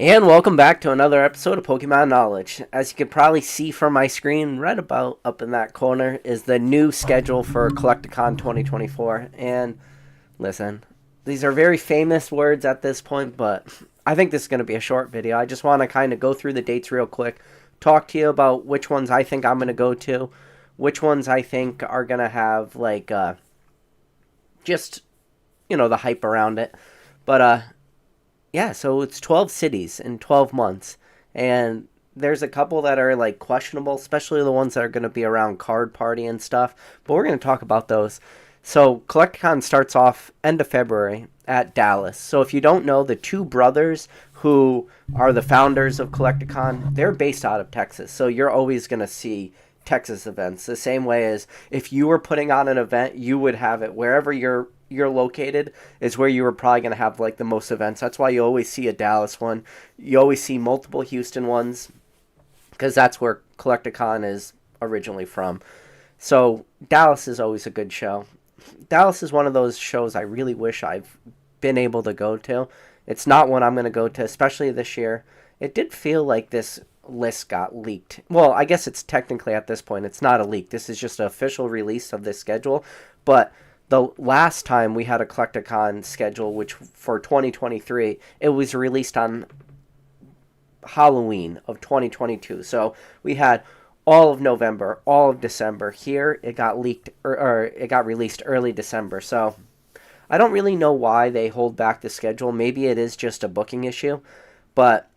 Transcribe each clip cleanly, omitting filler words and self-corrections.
And welcome back to another episode of Pokemon Knowledge. As you can probably see from my screen, right about up in that corner is the new schedule for Collecticon 2024. And listen, these are very famous words at this point, but I think this is going to be a short video. I just want to kind of go through the dates real quick, talk to you about which ones I think I'm going to go to, which ones I think are going to have just, the hype around it. But yeah, so it's 12 cities in 12 months. And there's a couple that are questionable, especially the ones that are going to be around Card Party and stuff. But we're going to talk about those. So Collecticon starts off end of February at Dallas. So if you don't know, the two brothers who are the founders of Collecticon, they're based out of Texas. So you're always going to see Texas events. The same way as if you were putting on an event, you would have it wherever you're located is where you were probably going to have the most events. That's why you always see a Dallas one. You always see multiple Houston ones because that's where Collecticon is originally from. So Dallas is always a good show. Dallas is one of those shows I really wish I've been able to go to. It's not one I'm going to go to, especially this year. It did feel like this list got leaked. Well, I guess it's technically at this point, it's not a leak. This is just an official release of this schedule. But the last time we had a Collecticon schedule, which for 2023, it was released on Halloween of 2022. So we had all of November, all of December. Here, it got leaked, or it got released early December. So I don't really know why they hold back the schedule. Maybe it is just a booking issue. But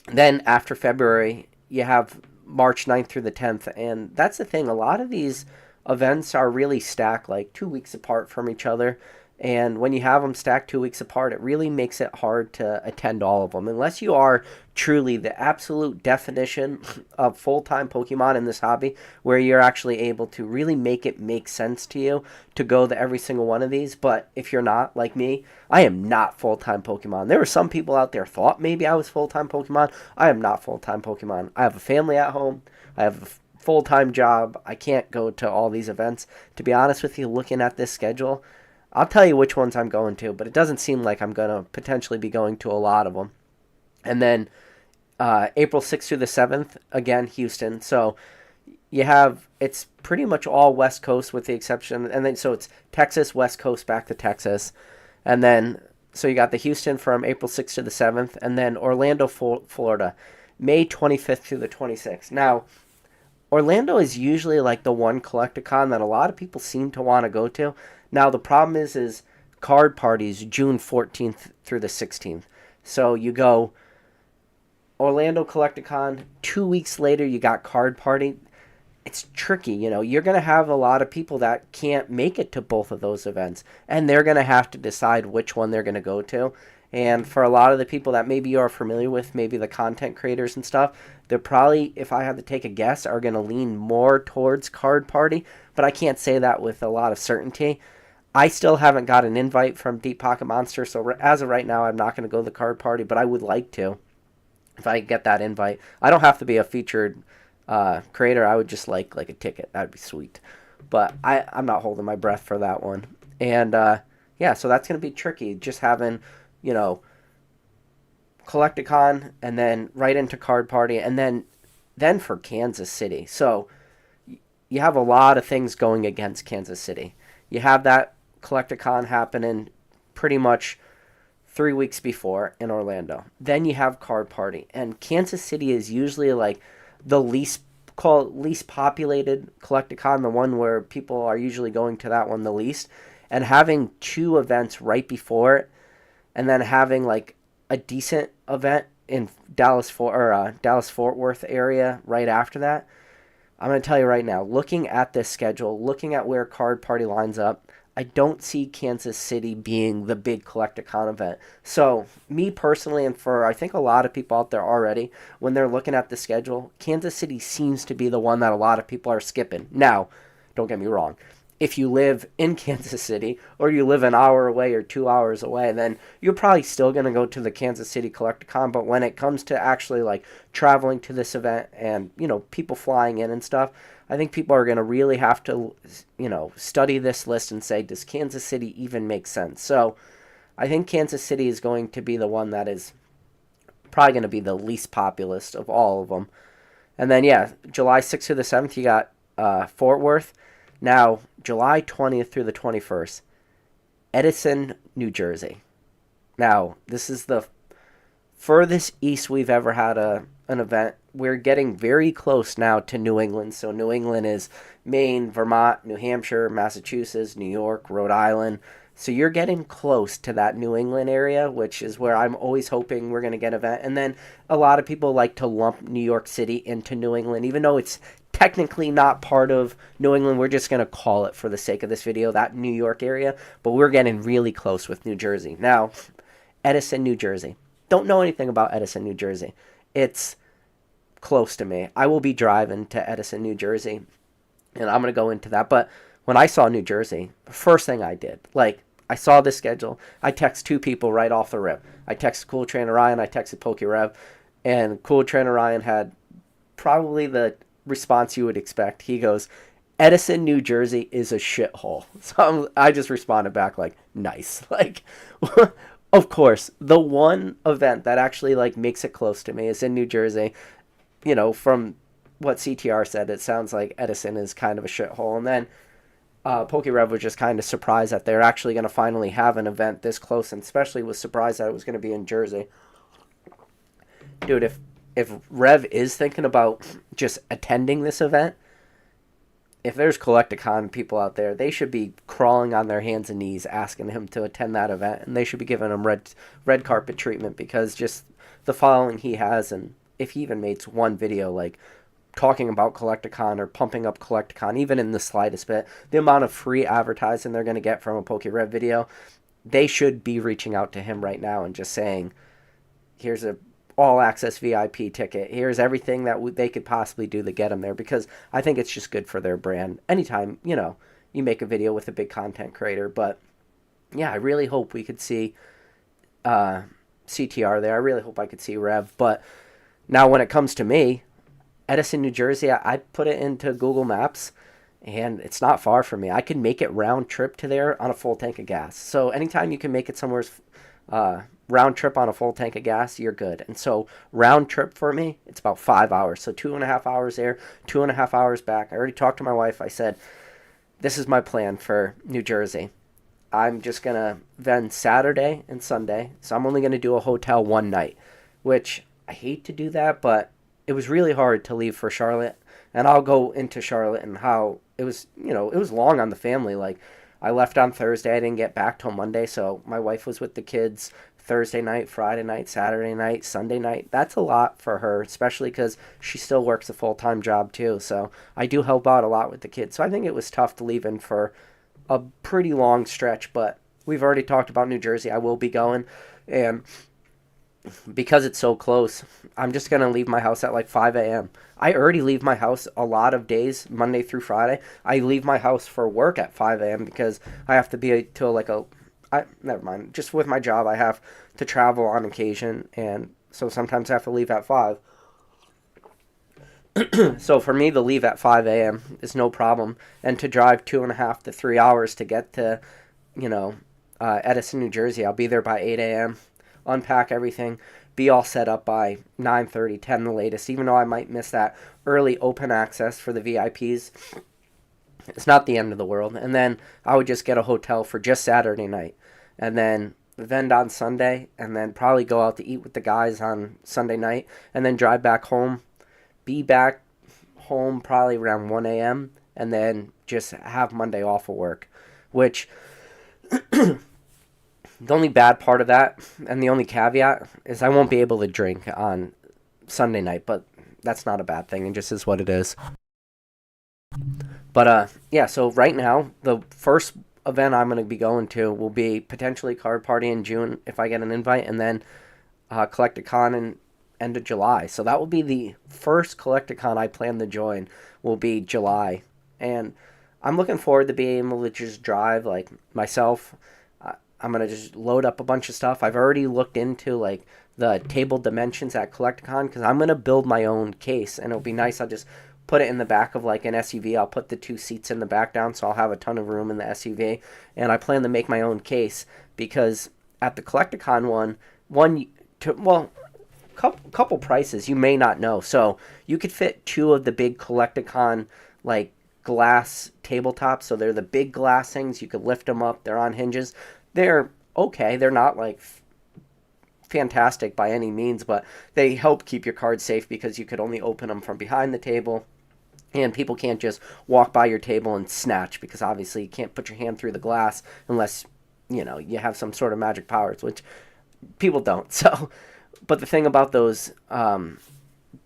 then after February, you have March 9th through the 10th. And that's the thing. A lot of these events are really stacked 2 weeks apart from each other. And when you have them stacked 2 weeks apart, it really makes it hard to attend all of them. Unless you are truly the absolute definition of full-time Pokemon in this hobby, where you're actually able to really make it make sense to you to go to every single one of these. But if you're not, like me, I am not full-time Pokemon. There were some people out there thought maybe I was full-time Pokemon. I am not full-time Pokemon. I have a family at home. I have a full-time job. I can't go to all these events. To be honest with you, looking at this schedule, I'll tell you which ones I'm going to, but it doesn't seem like I'm going to potentially be going to a lot of them. And then April 6th through the 7th, again, Houston. So you have, it's pretty much all West Coast with the exception, and then so it's Texas, West Coast, back to Texas. And then, so you got the Houston from April 6th to the 7th, and then Orlando, Florida, May 25th through the 26th. Now, Orlando is usually the one Collecticon that a lot of people seem to want to go to. Now, the problem is Card Party's June 14th through the 16th. So you go Orlando Collecticon, 2 weeks later you got Card Party. It's tricky, You're going to have a lot of people that can't make it to both of those events. And they're going to have to decide which one they're going to go to. And for a lot of the people that maybe you're familiar with, maybe the content creators and stuff, they're probably, if I had to take a guess, are going to lean more towards Card Party. But I can't say that with a lot of certainty. I still haven't got an invite from Deep Pocket Monster, so as of right now, I'm not going to go to the Card Party, but I would like to if I get that invite. I don't have to be a featured creator. I would just like a ticket. That would be sweet. But I'm not holding my breath for that one. And yeah, so that's going to be tricky. Just having, Collecticon and then right into Card Party and then for Kansas City. So you have a lot of things going against Kansas City. You have that Collecticon happening pretty much 3 weeks before in Orlando. Then you have Card Party. And Kansas City is usually the least populated Collecticon, the one where people are usually going to that one the least. And having two events right before it, and then having a decent event in Dallas-Fort Worth area right after that. I'm going to tell you right now, looking at this schedule, looking at where Card Party lines up, I don't see Kansas City being the big Collecticon event. So, me personally, and for I think a lot of people out there already, when they're looking at the schedule, Kansas City seems to be the one that a lot of people are skipping. Now, don't get me wrong. If you live in Kansas City or you live an hour away or 2 hours away, then you're probably still going to go to the Kansas City Collecticon. But when it comes to actually traveling to this event and, people flying in and stuff, I think people are going to really have to, study this list and say, does Kansas City even make sense? So I think Kansas City is going to be the one that is probably going to be the least populous of all of them. And then, yeah, July 6th through the 7th, you got Fort Worth. Now, July 20th through the 21st, Edison, New Jersey. Now, this is the furthest east we've ever had an event. We're getting very close now to New England. So New England is Maine, Vermont, New Hampshire, Massachusetts, New York, Rhode Island. So you're getting close to that New England area, which is where I'm always hoping we're going to get an event. And then a lot of people like to lump New York City into New England, even though it's technically not part of New England. We're just going to call it, for the sake of this video, that New York area. But we're getting really close with New Jersey. Now, Edison, New Jersey. Don't know anything about Edison, New Jersey. It's close to me. I will be driving to Edison, New Jersey, and I'm going to go into that. But when I saw New Jersey, the first thing I did, like, I saw the schedule. I texted two people right off the rip. I texted Cool Trainer Ryan. I texted Pokey Rev. And Cool Trainer Ryan had probably the response you would expect. He goes, Edison, New Jersey is a shithole. So I just responded back like, nice. Like, of course, the one event that actually like makes it close to me is in New Jersey. You know, from what CTR said, it sounds like Edison is kind of a shithole. And then PokeRev was just kind of surprised that they're actually going to finally have an event this close, and especially was surprised that it was going to be in Jersey. Dude, if Rev is thinking about just attending this event, if there's Collecticon people out there, they should be crawling on their hands and knees asking him to attend that event, and they should be giving him red carpet treatment, because just the following he has, and if he even makes one video like talking about Collecticon or pumping up Collecticon, even in the slightest bit, the amount of free advertising they're going to get from a PokeRev video, they should be reaching out to him right now and just saying, here's a all-access VIP ticket. Here's everything that they could possibly do to get them there, because I think it's just good for their brand. Anytime, you know, you make a video with a big content creator. But, yeah, I really hope we could see CTR there. I really hope I could see Rev. But now when it comes to me, Edison, New Jersey, I put it into Google Maps, and it's not far from me. I can make it round trip to there on a full tank of gas. So anytime you can make it somewhere round trip on a full tank of gas, you're good. And so round trip for me, it's about 5 hours. So 2.5 hours there, 2.5 hours back. I already talked to my wife. I said, this is my plan for New Jersey. I'm just going to vend Saturday and Sunday. So I'm only going to do a hotel one night, which I hate to do that, but it was really hard to leave for Charlotte. And I'll go into Charlotte and how it was, you know, it was long on the family. Like, I left on Thursday. I didn't get back till Monday. So my wife was with the kids Thursday night, Friday night, Saturday night, Sunday night. That's a lot for her, especially because she still works a full-time job too. So I do help out a lot with the kids. So I think it was tough to leave in for a pretty long stretch. But we've already talked about New Jersey. I will be going. And because it's so close, I'm just going to leave my house at like 5 a.m. I already leave my house a lot of days, Monday through Friday. I leave my house for work at 5 a.m. because I have to be till like never mind. Just with my job, I have to travel on occasion, and so sometimes I have to leave at 5. So for me, the leave at 5 a.m. is no problem, and to drive 2.5 to 3 hours to get to, you know, Edison, New Jersey, I'll be there by 8 a.m., unpack everything, be all set up by 9:30, 10 the latest, even though I might miss that early open access for the VIPs. It's not the end of the world. And then I would just get a hotel for just Saturday night, and then vend on Sunday, and then probably go out to eat with the guys on Sunday night, and then drive back home, be back home probably around 1 a.m., and then just have Monday off of work, which the only bad part of that, and the only caveat, is I won't be able to drink on Sunday night, but that's not a bad thing. It just is what it is. But, yeah, so right now, the first event I'm going to be going to will be potentially Card Party in June if I get an invite, and then Collecticon in end of July. So that will be the first Collecticon I plan to join, will be July. And I'm looking forward to being able to just drive, like, myself. I'm going to just load up a bunch of stuff. I've already looked into, like, the table dimensions at Collecticon, because I'm going to build my own case, and it'll be nice. I'll just put it in the back of, like, an SUV. I'll put the 2 seats in the back down, so I'll have a ton of room in the SUV. And I plan to make my own case, because at the Collecticon couple prices you may not know. So you could fit two of the big Collecticon like glass tabletops. So they're the big glass things. You could lift them up. They're on hinges. They're okay. They're not like fantastic by any means, but they help keep your cards safe because you could only open them from behind the table. And people can't just walk by your table and snatch, because obviously you can't put your hand through the glass unless, you have some sort of magic powers, which people don't. So, but the thing about those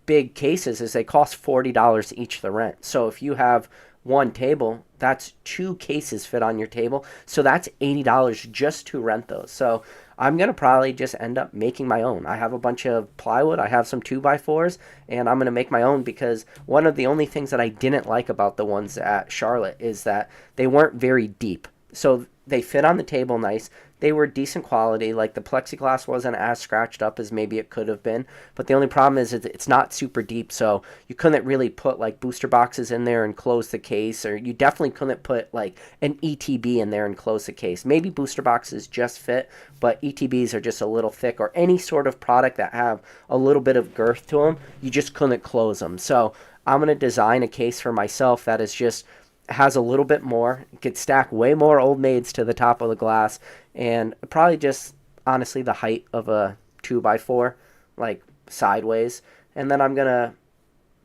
big cases is they cost $40 each to rent. So if you have one table, that's two cases fit on your table. So that's $80 just to rent those. So I'm going to probably just end up making my own. I have a bunch of plywood. I have some 2x4s, and I'm going to make my own, because one of the only things that I didn't like about the ones at Charlotte is that they weren't very deep. So they fit on the table nice. They were decent quality. Like, the plexiglass wasn't as scratched up as maybe it could have been. But the only problem is it's not super deep, so you couldn't really put like booster boxes in there and close the case, or you definitely couldn't put like an ETB in there and close the case. Maybe booster boxes just fit, but ETBs are just a little thick, or any sort of product that have a little bit of girth to them, you just couldn't close them. So I'm going to design a case for myself that is just has a little bit more. It could stack way more Old Maids to the top of the glass, and probably just honestly the height of a 2x4, like sideways. And then I'm gonna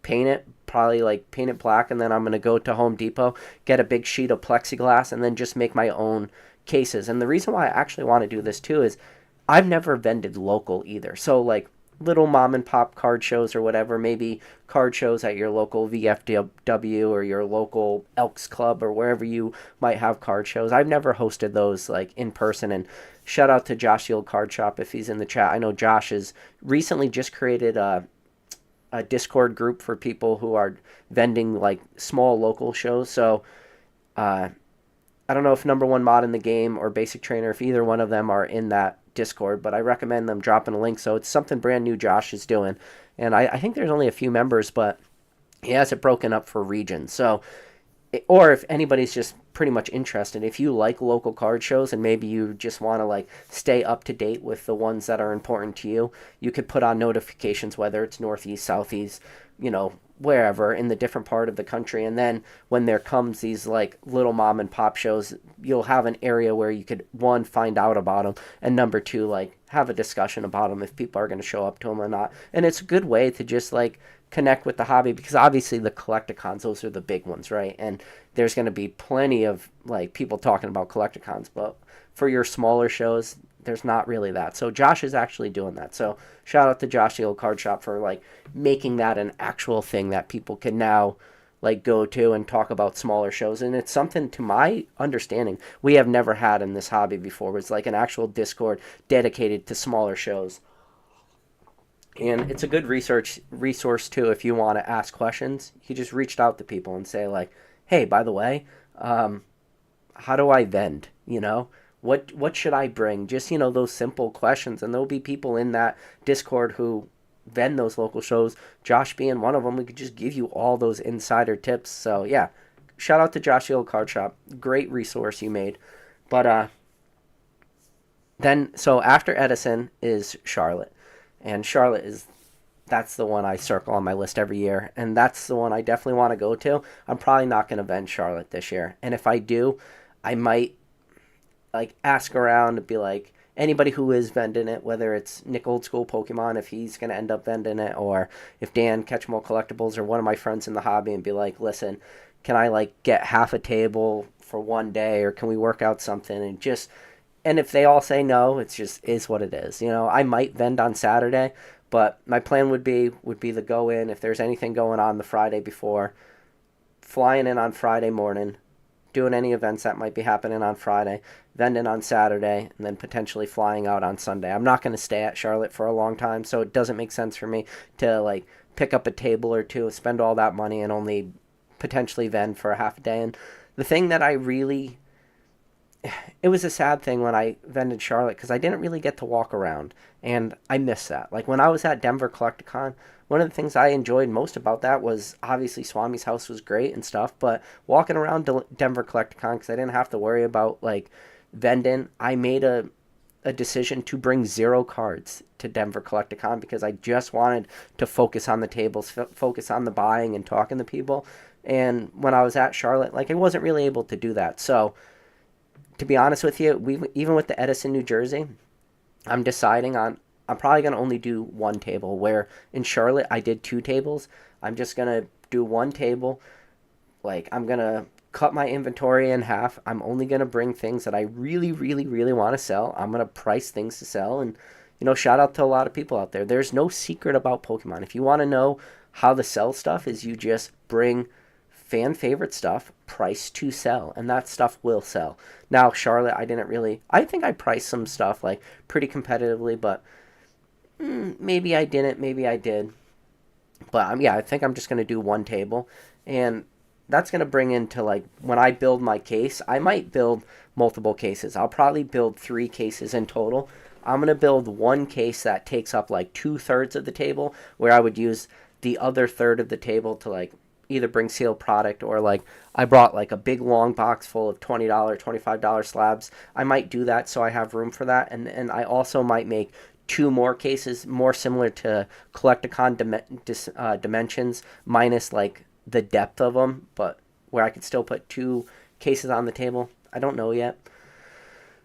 paint it, probably like paint it black, and then I'm gonna go to Home Depot, get a big sheet of plexiglass, and then just make my own cases. And the reason why I actually want to do this too is I've never vended local either. So like little mom and pop card shows or whatever, maybe card shows at your local VFW or your local Elks Club or wherever you might have card shows. I've never hosted those like in person, and shout out to Josh the Old Card Shop if he's in the chat. I know Josh has recently just created a Discord group for people who are vending like small local shows. So I don't know if number one mod in the game or basic trainer, if either one of them are in that Discord, but I recommend them dropping a link. So it's something brand new Josh is doing, and I think there's only a few members, but he has it broken up for regions. So, or if anybody's just pretty much interested, if you like local card shows and maybe you just want to like stay up to date with the ones that are important to you, you could put on notifications, whether it's northeast, southeast, wherever in the different part of the country. And then when there comes these like little mom and pop shows, you'll have an area where you could, one, find out about them, and number two, like have a discussion about them if people are going to show up to them or not. And it's a good way to just like connect with the hobby, because obviously the Collecticons, those are the big ones, right? And there's going to be plenty of like people talking about Collecticons, but for your smaller shows, there's not really that. So Josh is actually doing that. So shout out to Josh the Old Card Shop for like making that an actual thing that people can now like go to and talk about smaller shows. And it's something, to my understanding, we have never had in this hobby before. It's like an actual Discord dedicated to smaller shows. And it's a good resource too if you want to ask questions. You just reached out to people and say like, hey, by the way, how do I vend? What should I bring? Just, those simple questions. And there'll be people in that Discord who vend those local shows. Josh being one of them, we could just give you all those insider tips. So yeah, shout out to Josh the Old Card Shop. Great resource you made. But so after Edison is Charlotte. And Charlotte that's the one I circle on my list every year. And that's the one I definitely want to go to. I'm probably not going to vend Charlotte this year. And if I do, I might like ask around and be like, anybody who is vending it, whether it's Nick Old School Pokemon, if he's going to end up vending it, or if Dan Catch 'Em All Collectibles or one of my friends in the hobby, and be like, listen, can I like get half a table for one day, or can we work out something? And if they all say no, it's just is what it is. I might vend on Saturday, but my plan would be to go in, if there's anything going on the Friday before, flying in on Friday morning, doing any events that might be happening on Friday, vending on Saturday, and then potentially flying out on Sunday. I'm not going to stay at Charlotte for a long time, so it doesn't make sense for me to like pick up a table or two, spend all that money, and only potentially vend for a half a day. And the thing that it was a sad thing when I vended Charlotte, because I didn't really get to walk around, and I miss that. Like when I was at Denver Collecticon, one of the things I enjoyed most about that was obviously Swami's house was great and stuff, but walking around Denver Collecticon, because I didn't have to worry about like vending, I made a a decision to bring 0 cards to Denver Collecticon because I just wanted to focus on the tables, focus on the buying and talking to people. And when I was at Charlotte, like I wasn't really able to do that. So to be honest with you, even with the Edison, New Jersey, I'm deciding on I'm probably gonna only do 1 table. Where in Charlotte I did 2 tables. I'm just gonna do 1 table. Like I'm gonna cut my inventory in half. I'm only gonna bring things that I really, really, really want to sell. I'm gonna price things to sell, and shout out to a lot of people out there. There's no secret about Pokemon. If you want to know how to sell stuff, is you just bring fan favorite stuff, price to sell, and that stuff will sell. Now, Charlotte, I think I priced some stuff like pretty competitively, but maybe I didn't, maybe I did. But yeah, I think I'm just going to do 1 table, and that's going to bring into like when I build my case, I might build multiple cases. I'll probably build 3 cases in total. I'm going to build 1 case that takes up like 2/3 of the table, where I would use the other third of the table to like either bring sealed product, or like I brought like a big long box full of $20, $25 slabs. I might do that so I have room for that. And I also might make 2 more cases more similar to Collecticon dimensions, minus like the depth of them, but where I could still put 2 cases on the table. I don't know yet.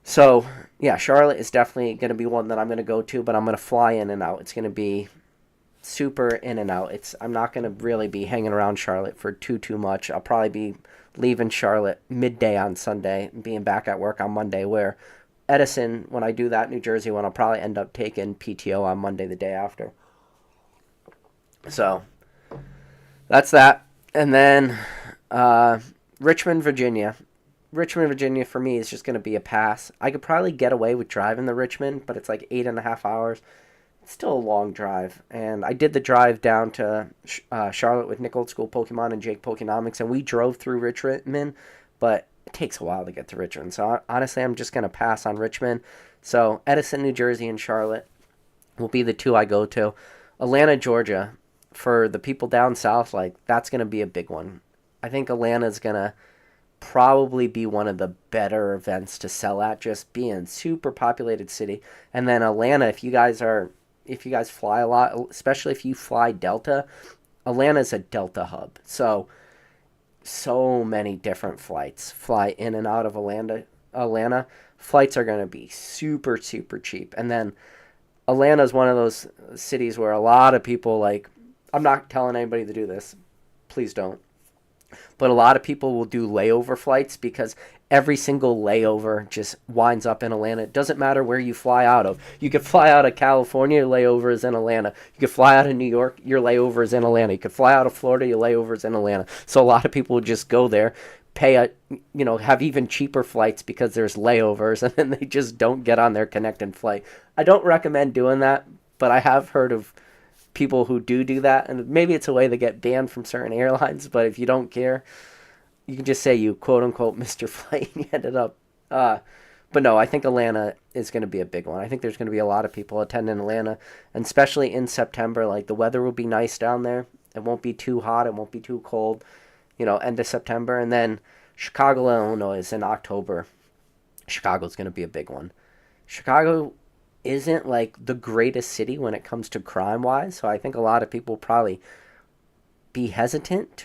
So yeah, Charlotte is definitely going to be one that I'm going to go to, but I'm going to fly in and out. It's going to be super in and out. I'm not going to really be hanging around Charlotte for too much. I'll probably be leaving Charlotte midday on Sunday and being back at work on Monday, where Edison, when I do that New Jersey one, I'll probably end up taking PTO on Monday the day after. So that's that. And then Richmond, Virginia. Richmond, Virginia for me is just going to be a pass. I could probably get away with driving to Richmond, but it's like 8.5 hours. It's still a long drive. And I did the drive down to Charlotte with Nick Old School Pokemon and Jake Pokenomics, and we drove through Richmond, but it takes a while to get to Richmond. So honestly, I'm just going to pass on Richmond. So Edison, New Jersey, and Charlotte will be the 2 I go to. Atlanta, Georgia, for the people down south, like that's going to be a big one. I think Atlanta's going to probably be one of the better events to sell at, just being super populated city. And then Atlanta, if you guys fly a lot, especially if you fly Delta, Atlanta's a Delta hub. So many different flights fly in and out of Atlanta. Flights are going to be super, super cheap. And then Atlanta's one of those cities where a lot of people, like, I'm not telling anybody to do this. Please don't. But a lot of people will do layover flights because every single layover just winds up in Atlanta. It doesn't matter where you fly out of. You could fly out of California, your layover is in Atlanta. You could fly out of New York, your layover is in Atlanta. You could fly out of Florida, your layover is in Atlanta. So a lot of people will just go there, have even cheaper flights because there's layovers, and then they just don't get on their connecting flight. I don't recommend doing that, but I have heard of people who do that, and maybe it's a way to get banned from certain airlines, but if you don't care, you can just say you quote-unquote missed your flight and you ended up but no, I think Atlanta is going to be a big one. I think there's going to be a lot of people attending Atlanta, and especially in September. Like, the weather will be nice down there. It won't be too hot, it won't be too cold, end of September. And then Chicago, Illinois is in October. Chicago's going to be a big one. Chicago isn't like the greatest city when it comes to crime wise, so I think a lot of people probably be hesitant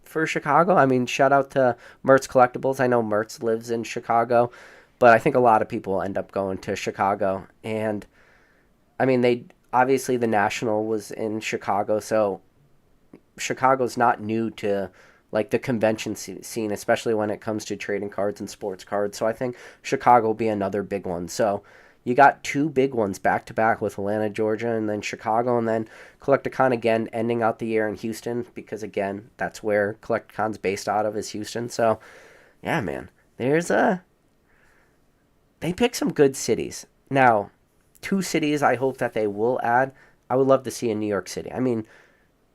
for Chicago. I mean, shout out to Mertz Collectibles. I know Mertz lives in Chicago, but I think a lot of people end up going to Chicago. And I mean, the National was in Chicago, so Chicago's not new to like the convention scene, especially when it comes to trading cards and sports cards. So I think Chicago will be another big one. So you got 2 big ones back to back with Atlanta, Georgia, and then Chicago, and then Collecticon again ending out the year in Houston, because again, that's where Collecticon's based out of, is Houston. So yeah, man, they pick some good cities. Now, 2 cities I hope that they will add. I would love to see in New York City. I mean,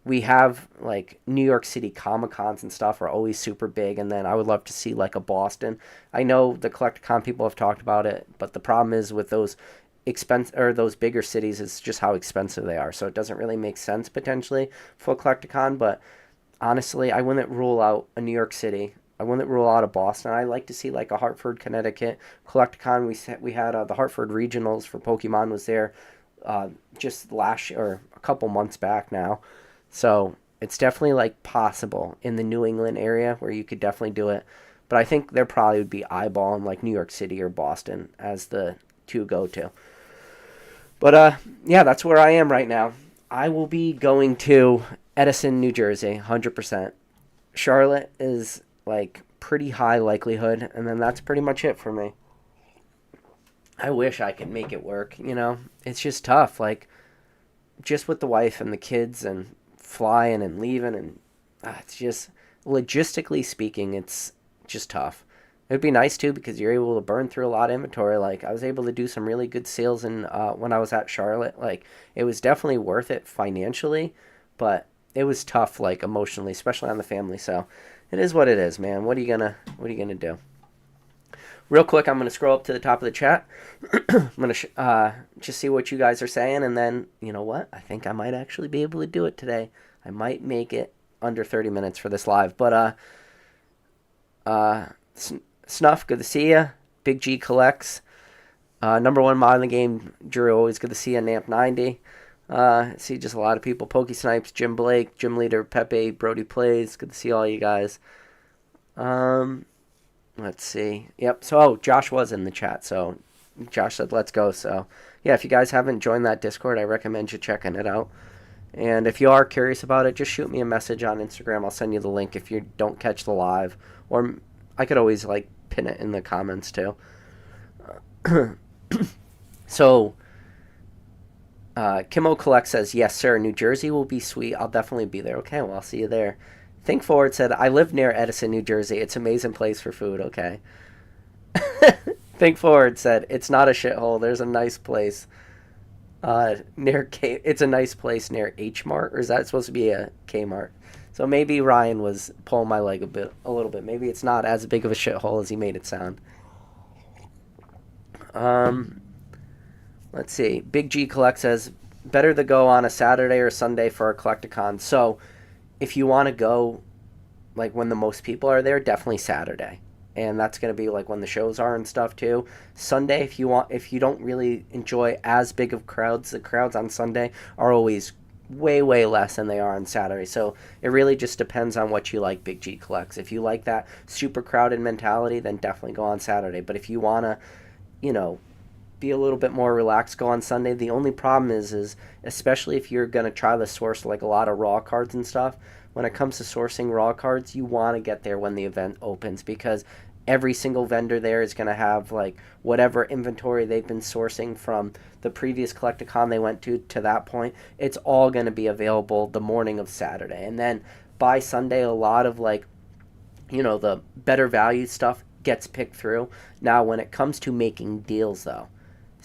we have like New York City Comic-Cons and stuff are always super big, and then I would love to see like a Boston. I know the Collecticon people have talked about it, but the problem is with those those bigger cities is just how expensive they are. So it doesn't really make sense potentially for Collecticon, but honestly, I wouldn't rule out a New York City, I wouldn't rule out of Boston. I like to see like a Hartford, Connecticut Collecticon. We had the Hartford regionals for Pokemon was there just last year, or a couple months back now. So it's definitely like possible in the New England area where you could definitely do it. But I think there probably would be eyeballing like New York City or Boston as the two go to. But yeah, that's where I am right now. I will be going to Edison, New Jersey, 100%. Charlotte is like pretty high likelihood, and then that's pretty much it for me. I wish I could make it work, you know? It's just tough, like just with the wife and the kids and flying and leaving, and it's just logistically speaking, it's just tough. It'd be nice too because you're able to burn through a lot of inventory. Like I was able to do some really good sales in when I was at Charlotte. Like it was definitely worth it financially, but it was tough like emotionally, especially on the family. So it is what it is, man. What are you gonna do? Real quick, I'm gonna scroll up to the top of the chat. I'm gonna just see what you guys are saying, and then you know what? I think I might actually be able to do it today. I might make it under 30 minutes for this live, but Snuff, good to see ya. Big G collects. Number one mod in the game, Drew, always good to see ya. Namp 90. See just a lot of people. Pokey Snipes, Jim Blake, Gym Leader, Pepe, Brody Plays. Good to see all you guys. Let's see. Yep. So, Josh was in the chat. So, Josh said, let's go. So, yeah, if you guys haven't joined that Discord, I recommend you checking it out. And if you are curious about it, just shoot me a message on Instagram. I'll send you the link if you don't catch the live. Or I could always, like, pin it in the comments, too. So, Kimo Collect says, yes, sir, New Jersey will be sweet. I'll definitely be there. Okay, well, I'll see you there. Think Forward said, I live near Edison, New Jersey. It's an amazing place for food. Okay. Think Forward said, it's not a shithole. There's a nice place near K. It's a nice place near H Mart, or is that supposed to be a Kmart? So maybe Ryan was pulling my leg a little bit. Maybe it's not as big of a shithole as he made it sound. Let's see. Big G Collect says, better to go on a Saturday or Sunday for a Collecticon. So if you want to go like when the most people are there, definitely Saturday. And that's going to be like when the shows are and stuff too. Sunday, if you don't really enjoy as big of crowds, the crowds on Sunday are always way less than they are on Saturday. So it really just depends on what you like. Big G Collects. If you like that super crowded mentality, then definitely go on Saturday. But if you want to, be a little bit more relaxed, go on Sunday. The only problem is especially if you're going to try to source like a lot of raw cards and stuff, when it comes to sourcing raw cards, you want to get there when the event opens because every single vendor there is going to have like whatever inventory they've been sourcing from the previous Collecticon they went to that point. It's all going to be available the morning of Saturday. And then by Sunday, a lot of like, the better value stuff gets picked through. Now, when it comes to making deals though,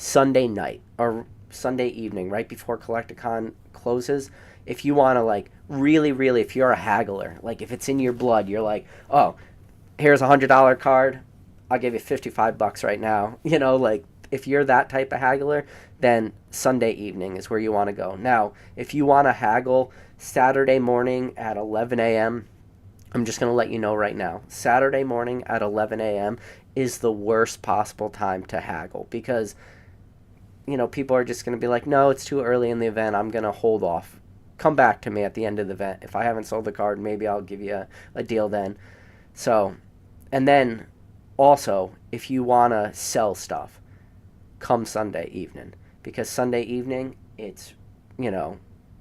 Sunday night or Sunday evening, right before Collecticon closes, if you want to like really, if you're a haggler, like if it's in your blood, you're like, oh, here's $100 card, I'll give you $55 right now. Like if you're that type of haggler, then Sunday evening is where you want to go. Now, if you want to haggle Saturday morning at 11 a.m., I'm just going to let you know right now, Saturday morning at 11 a.m. is the worst possible time to haggle because people are just going to be like, no, it's too early in the event. I'm going to hold off. Come back to me at the end of the event. If I haven't sold the card, maybe I'll give you a deal then. So, and then also, if you want to sell stuff, come Sunday evening. Because Sunday evening, it's,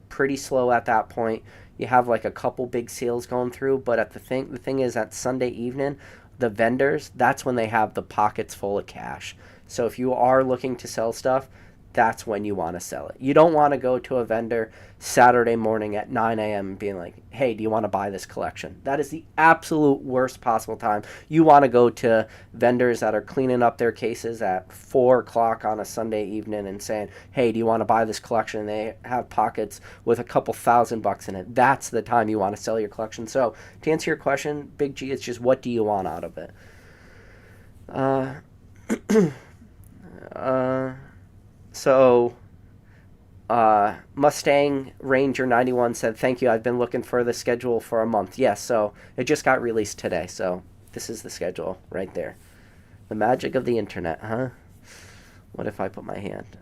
pretty slow at that point. You have like a couple big sales going through, but the thing is at Sunday evening, the vendors, that's when they have the pockets full of cash. So if you are looking to sell stuff, that's when you want to sell it. You don't want to go to a vendor Saturday morning at 9 a.m. being like, hey, do you want to buy this collection? That is the absolute worst possible time. You want to go to vendors that are cleaning up their cases at 4 o'clock on a Sunday evening and saying, hey, do you want to buy this collection? And they have pockets with a couple $1,000 in it. That's the time you want to sell your collection. So to answer your question, Big G, it's just what do you want out of it? Mustang Ranger 91 said, thank you, I've been looking for the schedule for a month. Yes, so it just got released today, so This is the schedule right there. The magic of the internet, huh? What if I put my hand?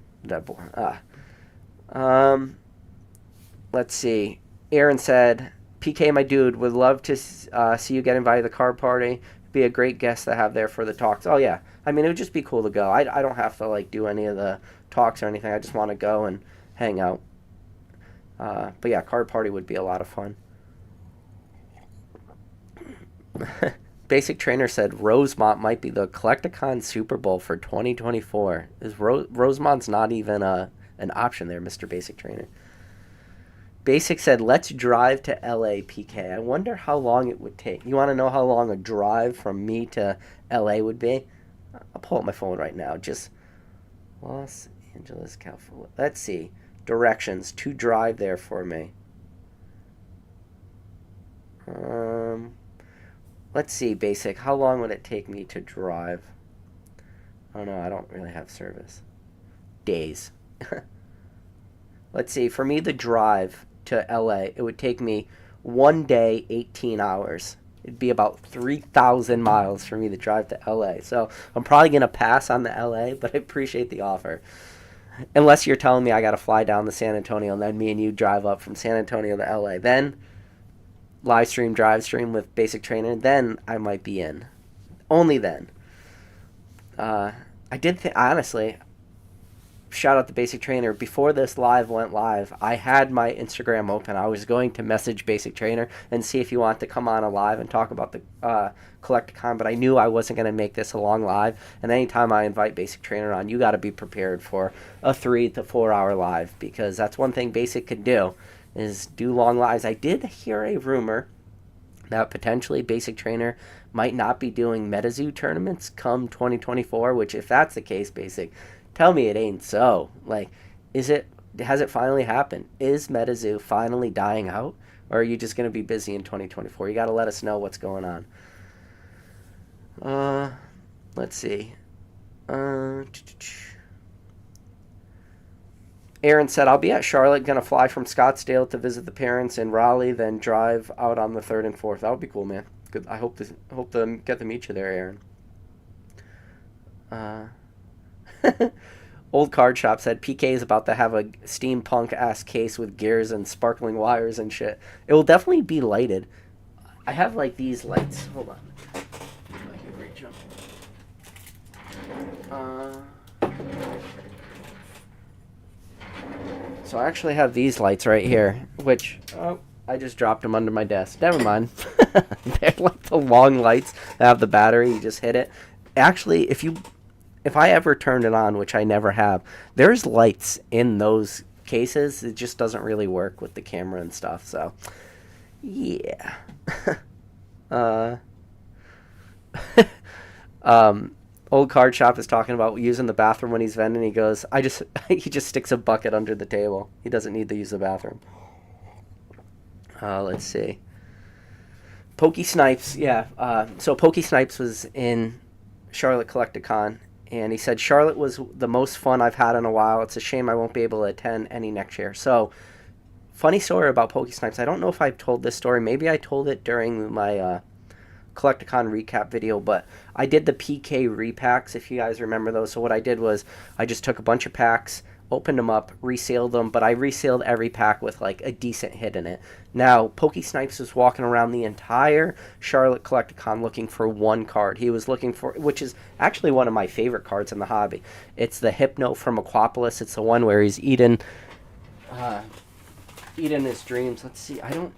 Let's see. Aaron said, PK, my dude, would love to see you get invited to the card party. Be a great guest to have there for the talks. Oh, yeah. I mean, it would just be cool to go. I don't have to, like, do any of the talks or anything. I just want to go and hang out. But, yeah, card party would be a lot of fun. Basic Trainer said Rosemont might be the Collecticon Super Bowl for 2024. Rosemont's not even an option there, Mr. Basic Trainer. Basic said, let's drive to LA, PK. I wonder how long it would take. You want to know how long a drive from me to LA would be? I'll pull up my phone right now. Just Los Angeles, California. Let's see. Directions to drive there for me. Let's see, Basic. How long would it take me to drive? Oh, no, I don't really have service. Days. Let's see. For me, the drive to LA, it would take me 1 day, 18 hours. It'd be about 3,000 miles for me to drive to LA. So I'm probably going to pass on the LA, but I appreciate the offer. Unless you're telling me I got to fly down to San Antonio and then me and you drive up from San Antonio to LA. Then live stream, drive stream with Basic Trainer, then I might be in. Only then. I did think, honestly, shout out to Basic Trainer. Before this live went live, I had my Instagram open. I was going to message Basic Trainer and see if he wanted to come on a live and talk about the Collecticon, but I knew I wasn't going to make this a long live. And anytime I invite Basic Trainer on, you got to be prepared for a 3 to 4 hour live, because that's one thing Basic could do, is do long lives. I did hear a rumor that potentially Basic Trainer might not be doing MetaZoo tournaments come 2024, which if that's the case, Basic, tell me it ain't so. Like, has it finally happened? Is MetaZoo finally dying out? Or are you just going to be busy in 2024? You got to let us know what's going on. Let's see. Aaron said, I'll be at Charlotte, going to fly from Scottsdale to visit the parents in Raleigh, then drive out on the 3rd and 4th. That would be cool, man. Good. I hope to get to meet you there, Aaron. Old Card Shop said, PK is about to have a steampunk-ass case with gears and sparkling wires and shit. It will definitely be lighted. I have, like, these lights. Hold on. If I can reach them. So I actually have these lights right here, which, I just dropped them under my desk. Never mind. They're like the long lights that have the battery. You just hit it. Actually, if I ever turn it on, which I never have, there's lights in those cases. It just doesn't really work with the camera and stuff. So, yeah. Old Card Shop is talking about using the bathroom when he's vending. He goes, he just sticks a bucket under the table. He doesn't need to use the bathroom. Let's see. Pokey Snipes, yeah. So Pokey Snipes was in Charlotte Collecticon, and he said Charlotte was the most fun I've had in a while. It's a shame I won't be able to attend any next year. So, funny story about Pokey Snipes. I don't know if I've told this story. Maybe I told it during my Collecticon recap video, but I did the PK repacks, if you guys remember those. So what I did was I just took a bunch of packs, opened them up, resealed them, but I resealed every pack with like a decent hit in it. Now, Pokey Snipes was walking around the entire Charlotte Collecticon looking for one card. He was looking for, which is actually one of my favorite cards in the hobby. It's the Hypno from Aquapolis. It's the one where he's eating his dreams. Let's see. I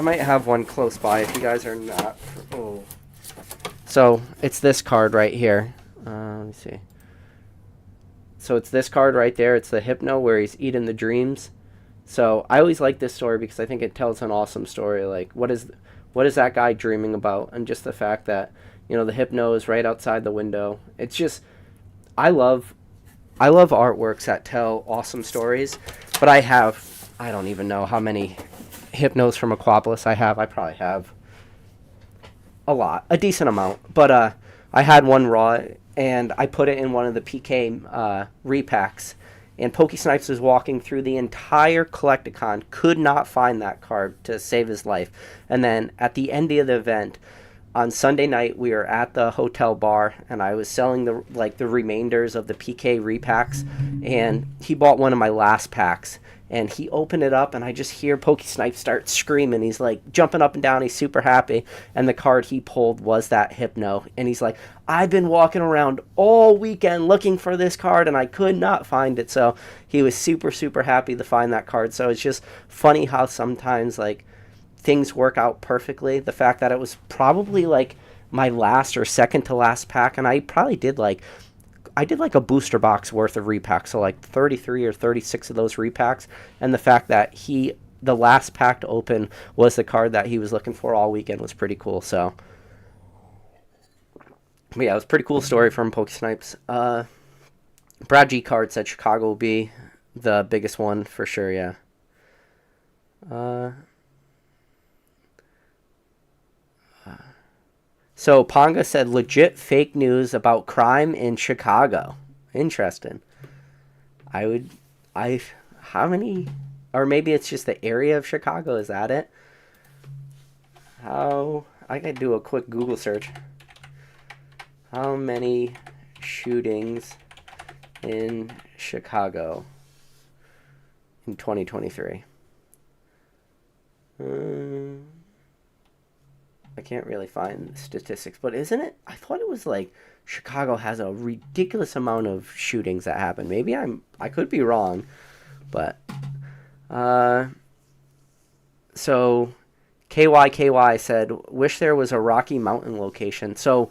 might have one close by if you guys are not. Oh. So it's this card right here. Let me see. So it's this card right there. It's the Hypno where he's eating the dreams. So I always like this story because I think it tells an awesome story. Like, what is that guy dreaming about? And just the fact that, you know, the Hypno is right outside the window. It's just, I love artworks that tell awesome stories. But I don't even know how many Hypnos from Aquapolis I have. I probably have a decent amount. But I had one raw, and I put it in one of the PK repacks, And Pokey Snipes was walking through the entire Collecticon, could not find that card to save his life. And then at the end of the event, on Sunday night, we were at the hotel bar, and I was selling the remainders of the PK repacks, and he bought one of my last packs, and he opened it up, and I just hear Pokey Snipe start screaming. He's like jumping up and down. He's super happy, and the card he pulled was that Hypno, and he's like, I've been walking around all weekend looking for this card, and I could not find it. So he was super, super happy to find that card. So it's just funny how sometimes, like, things work out perfectly. The fact that it was probably like my last or second to last pack, and I probably did like a booster box worth of repacks, so like 33 or 36 of those repacks, and the fact that the last pack to open was the card that he was looking for all weekend was pretty cool. So yeah, it was a pretty cool story from Pokey Snipes. Brad G Card said Chicago will be the biggest one for sure. Yeah. So Ponga said legit fake news about crime in Chicago. Interesting. How many, or maybe it's just the area of Chicago, is that it? I could do a quick Google search. How many shootings in Chicago in 2023? I can't really find the statistics, but isn't it? I thought it was like Chicago has a ridiculous amount of shootings that happen. Maybe I could be wrong, but so KYKY said, wish there was a Rocky Mountain location. So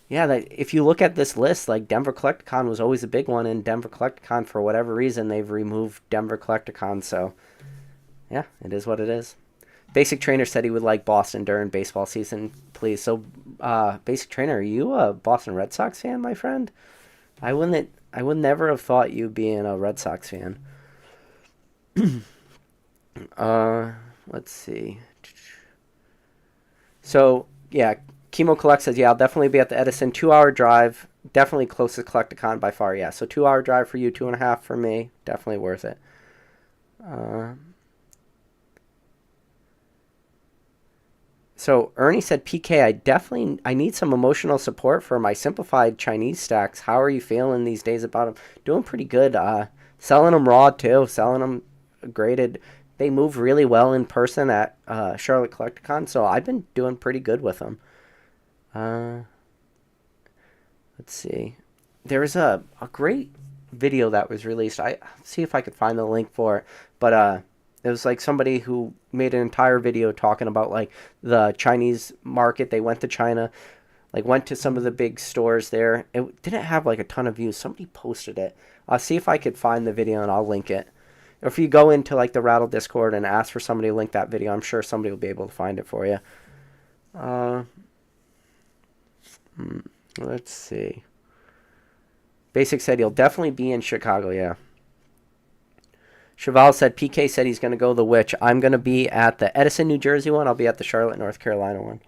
yeah, if you look at this list, like Denver Collecticon was always a big one, and Denver Collecticon, for whatever reason, they've removed Denver Collecticon. So yeah, it is what it is. Basic Trainer said he would like Boston during baseball season, please. So, Basic Trainer, are you a Boston Red Sox fan, my friend? I would never have thought you being a Red Sox fan. Let's see. So, yeah, Chemo Collect says, yeah, I'll definitely be at the Edison. 2-hour drive, definitely closest Collecticon by far, yeah. So 2-hour drive for you, 2.5 for me, definitely worth it. So Ernie said, PK, I need some emotional support for my simplified Chinese stacks. How are you feeling these days about them? Doing pretty good. Selling them raw too. Selling them graded. They move really well in person at Charlotte Collecticon, so I've been doing pretty good with them. Let's see. There was a great video that was released. I see if I could find the link for it, but it was like somebody who made an entire video talking about like the Chinese market. They went to China, like went to some of the big stores there. It didn't have like a ton of views. Somebody posted it. I'll see if I could find the video and I'll link it. Or if you go into like the Rattle Discord and ask for somebody to link that video, I'm sure somebody will be able to find it for you. Let's see. Basic said he'll definitely be in Chicago, yeah. Cheval said, PK said he's going to go the Witch. I'm going to be at the Edison, New Jersey one. I'll be at the Charlotte, North Carolina one.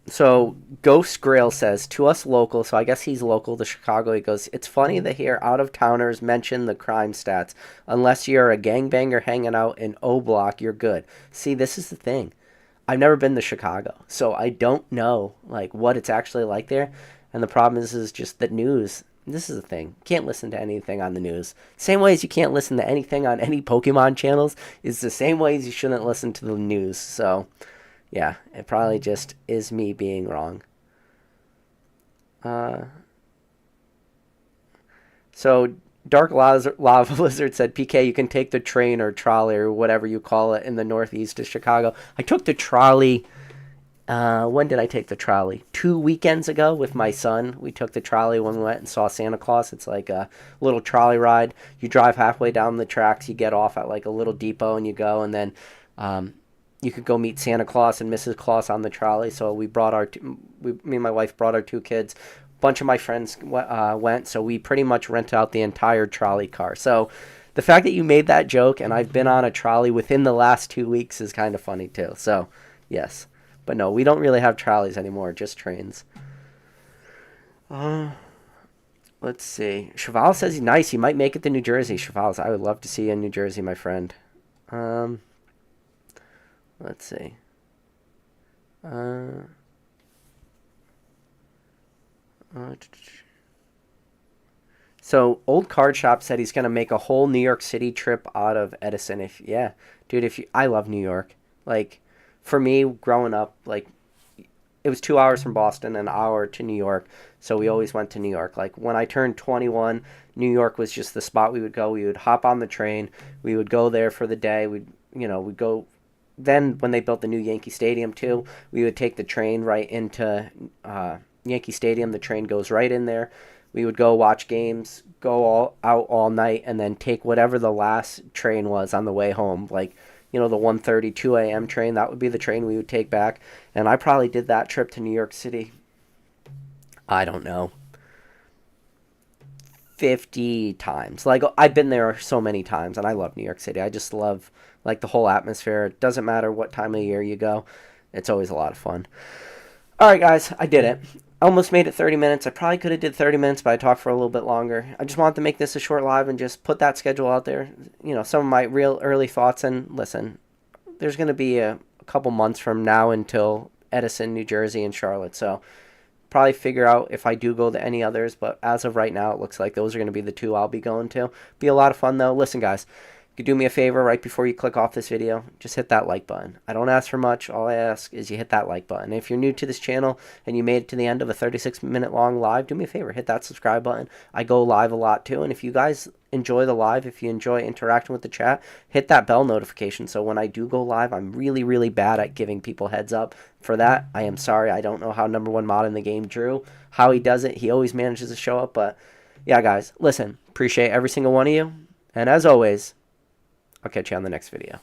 So Ghost Grail says, to us local, so I guess he's local to Chicago, he goes, it's funny to hear out-of-towners mention the crime stats. Unless you're a gangbanger hanging out in O Block, you're good. See, this is the thing. I've never been to Chicago, so I don't know like what it's actually like there. And the problem is just the news. This is the thing. You can't listen to anything on the news. Same way as you can't listen to anything on any Pokemon channels is the same ways you shouldn't listen to the news. So, yeah, it probably just is me being wrong. So, Dark Lava Lizard said, PK, you can take the train or trolley or whatever you call it in the Northeast to Chicago. I took the trolley. When did I take the trolley? 2 weekends ago with my son. We took the trolley when we went and saw Santa Claus. It's like a little trolley ride. You drive halfway down the tracks. You get off at like a little depot and you go. And then you could go meet Santa Claus and Mrs. Claus on the trolley. So we brought me and my wife brought our 2 kids. A bunch of my friends went. So we pretty much rented out the entire trolley car. So the fact that you made that joke and I've been on a trolley within the last 2 weeks is kind of funny too. So, yes. But no, we don't really have trolleys anymore, just trains. Uh, let's see. Cheval says he's nice. He might make it to New Jersey. Cheval, I would love to see you in New Jersey, my friend. Um, let's see. Uh, uh, so Old Card Shop said he's gonna make a whole New York City trip out of Edison. If yeah, dude, if you, I love New York. Like, for me, growing up, like it was 2 hours from Boston, an hour to New York. So we always went to New York. Like when I turned 21, New York was just the spot we would go. We would hop on the train. We would go there for the day. We'd go. Then when they built the new Yankee Stadium too, we would take the train right into Yankee Stadium. The train goes right in there. We would go watch games, go all out all night, and then take whatever the last train was on the way home. Like, the 1:30, 2 a.m. train, that would be the train we would take back. And I probably did that trip to New York City, I don't know, 50 times. Like, I've been there so many times, and I love New York City. I just love, like, the whole atmosphere. It doesn't matter what time of year you go, it's always a lot of fun. All right, guys, I did it. I almost made it 30 minutes. I probably could have did 30 minutes, but I talked for a little bit longer. I just wanted to make this a short live and just put that schedule out there. Some of my real early thoughts. And listen, there's going to be a couple months from now until Edison, New Jersey, and Charlotte. So probably figure out if I do go to any others. But as of right now, it looks like those are going to be the two I'll be going to. Be a lot of fun, though. Listen, guys, you could do me a favor right before you click off this video. Just hit that like button. I don't ask for much. All I ask is you hit that like button. If you're new to this channel and you made it to the end of a 36-minute long live, do me a favor. Hit that subscribe button. I go live a lot too. And if you guys enjoy the live, if you enjoy interacting with the chat, hit that bell notification. So when I do go live, I'm really, really bad at giving people heads up. For that, I am sorry. I don't know how number one mod in the game, Drew, how he does it. He always manages to show up. But yeah, guys, listen, appreciate every single one of you. And as always, I'll catch you on the next video.